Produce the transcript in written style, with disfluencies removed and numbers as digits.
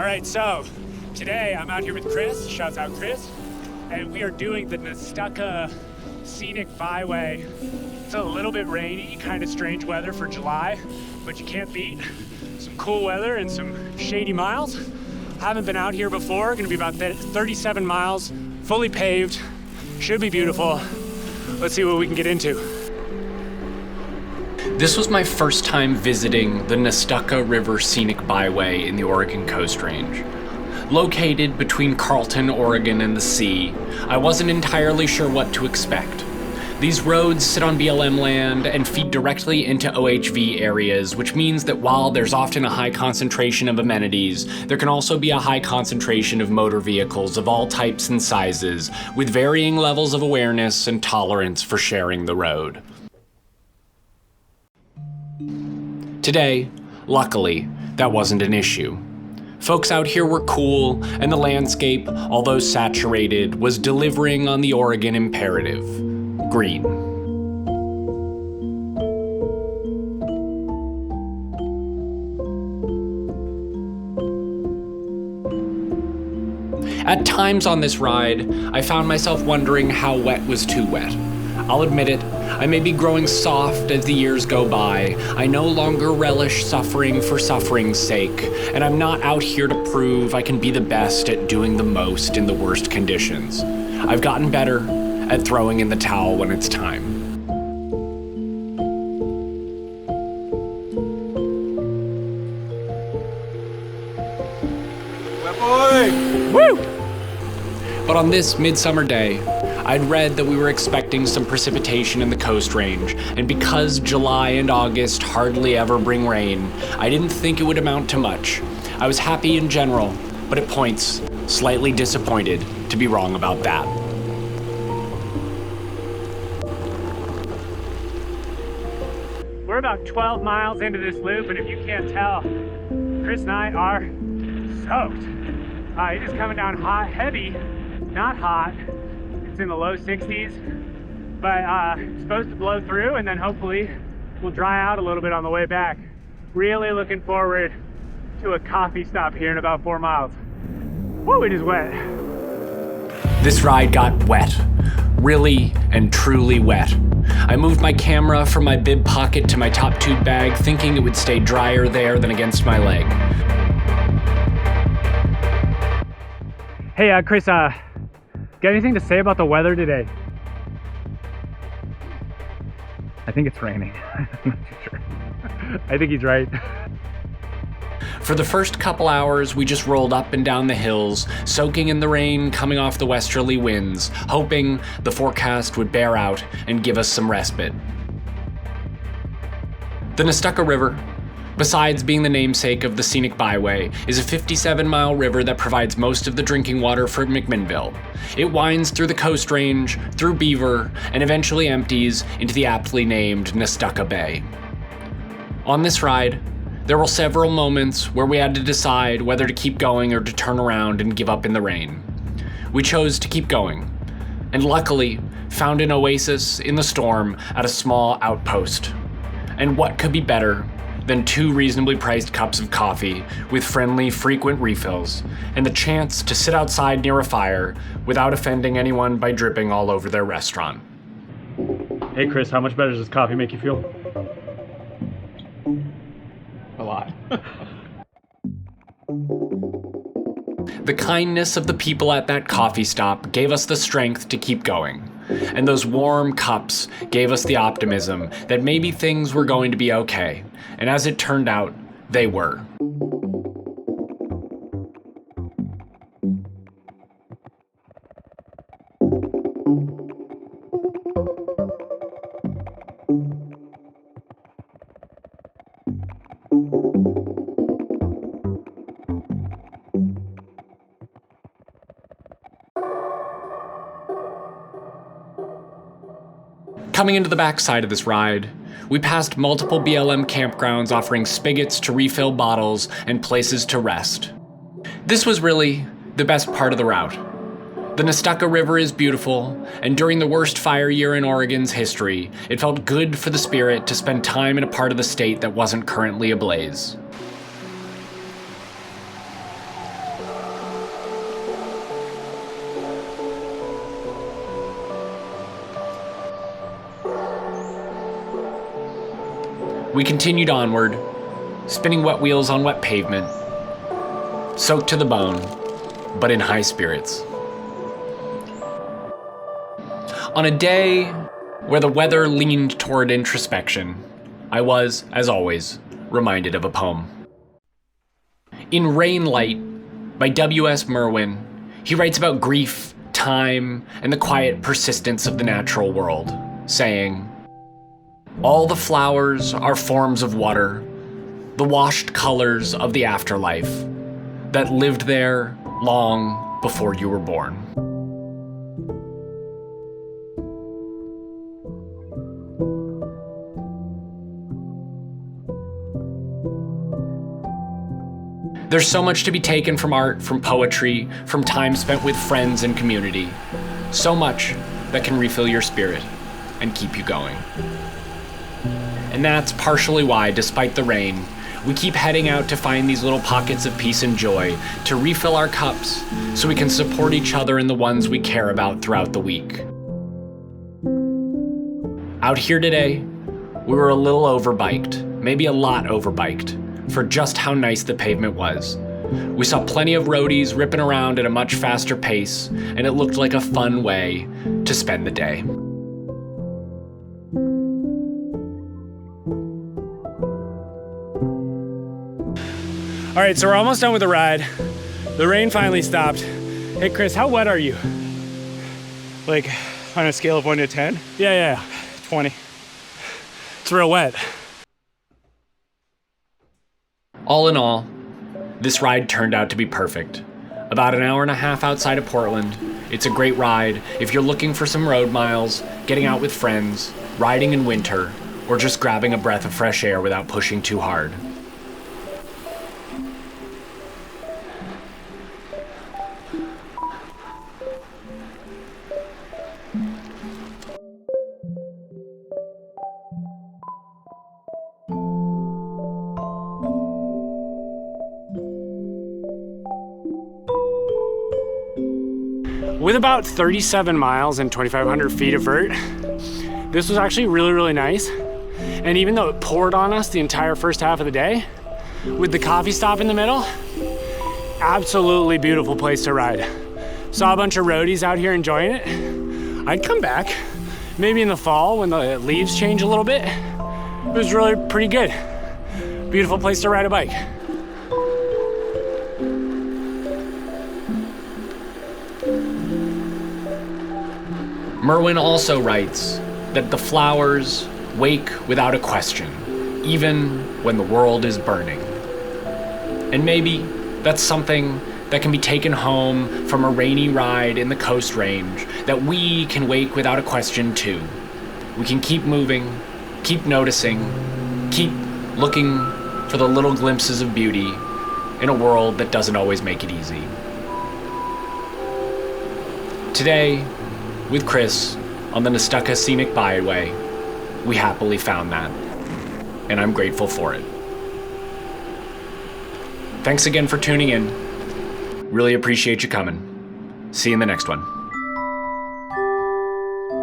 right, so today I'm out here with Chris, shouts out Chris, and we are doing the Nestucca Scenic Byway. It's a little bit rainy, kind of strange weather for July, but you can't beat some cool weather and some shady miles. Haven't been out here before, gonna be about 37 miles, fully paved, should be beautiful. Let's see what we can get into. This was my first time visiting the Nestucca River Scenic Byway in the Oregon Coast Range. Located between Carlton, Oregon and the sea, I wasn't entirely sure what to expect. These roads sit on BLM land and feed directly into OHV areas, which means that while there's often a high concentration of amenities, there can also be a high concentration of motor vehicles of all types and sizes, with varying levels of awareness and tolerance for sharing the road. Today, luckily, that wasn't an issue. Folks out here were cool, and the landscape, although saturated, was delivering on the Oregon imperative: green. At times on this ride, I found myself wondering how wet was too wet. I'll admit it, I may be growing soft as the years go by. I no longer relish suffering for suffering's sake, and I'm not out here to prove I can be the best at doing the most in the worst conditions. I've gotten better at throwing in the towel when it's time. Woo! But on this midsummer day, I'd read that we were expecting some precipitation in the Coast Range, and because July and August hardly ever bring rain, I didn't think it would amount to much. I was happy in general, but at points, slightly disappointed to be wrong about that. We're about 12 miles into this loop, and if you can't tell, Chris and I are soaked. It is coming down hot, heavy, not hot. It's in the low 60s, but it's supposed to blow through, and then hopefully we'll dry out a little bit on the way back. Really looking forward to a coffee stop here in about 4 miles. Woo, it is wet. This ride got wet. Really and truly wet. I moved my camera from my bib pocket to my top tube bag, thinking it would stay drier there than against my leg. Hey, Chris, got anything to say about the weather today? I think it's raining. I'm not too sure. I think he's right. For the first couple hours, we just rolled up and down the hills, soaking in the rain coming off the westerly winds, hoping the forecast would bear out and give us some respite. The Nestucca River, besides being the namesake of the Scenic Byway, is a 57-mile river that provides most of the drinking water for McMinnville. It winds through the Coast Range, through Beaver, and eventually empties into the aptly named Nestucca Bay. On this ride, there were several moments where we had to decide whether to keep going or to turn around and give up in the rain. We chose to keep going, and luckily found an oasis in the storm at a small outpost. And what could be better than 2 reasonably priced cups of coffee with friendly, frequent refills, and the chance to sit outside near a fire without offending anyone by dripping all over their restaurant. Hey Chris, how much better does this coffee make you feel? A lot. The kindness of the people at that coffee stop gave us the strength to keep going. And those warm cups gave us the optimism that maybe things were going to be okay. And as it turned out, they were. Coming into the backside of this ride, we passed multiple BLM campgrounds offering spigots to refill bottles and places to rest. This was really the best part of the route. The Nestucca River is beautiful, and during the worst fire year in Oregon's history, it felt good for the spirit to spend time in a part of the state that wasn't currently ablaze. We continued onward, spinning wet wheels on wet pavement, soaked to the bone, but in high spirits. On a day where the weather leaned toward introspection, I was, as always, reminded of a poem. In Rain Light by W.S. Merwin, he writes about grief, time, and the quiet persistence of the natural world, saying, "All the flowers are forms of water, the washed colors of the afterlife, that lived there long before you were born." There's so much to be taken from art, from poetry, from time spent with friends and community. So much that can refill your spirit and keep you going. And that's partially why, despite the rain, we keep heading out to find these little pockets of peace and joy, to refill our cups so we can support each other and the ones we care about throughout the week. Out here today, we were a little overbiked, maybe a lot overbiked, for just how nice the pavement was. We saw plenty of roadies ripping around at a much faster pace, and it looked like a fun way to spend the day. All right, so we're almost done with the ride. The rain finally stopped. Hey, Chris, how wet are you? Like on a scale of 1 to 10? Yeah. 20. It's real wet. All in all, this ride turned out to be perfect. About an hour and a half outside of Portland, it's a great ride if you're looking for some road miles, getting out with friends, riding in winter, or just grabbing a breath of fresh air without pushing too hard. With about 37 miles and 2,500 feet of vert, this was actually really, really nice. And even though it poured on us the entire first half of the day, with the coffee stop in the middle, absolutely beautiful place to ride. Saw a bunch of roadies out here enjoying it. I'd come back, maybe in the fall when the leaves change a little bit. It was really pretty good. Beautiful place to ride a bike. Merwin also writes that the flowers wake without a question, even when the world is burning. And maybe that's something that can be taken home from a rainy ride in the Coast Range, that we can wake without a question too. We can keep moving, keep noticing, keep looking for the little glimpses of beauty in a world that doesn't always make it easy. Today, with Chris on the Nestucca Scenic Byway, we happily found that, and I'm grateful for it. Thanks again for tuning in. Really appreciate you coming. See you in the next one.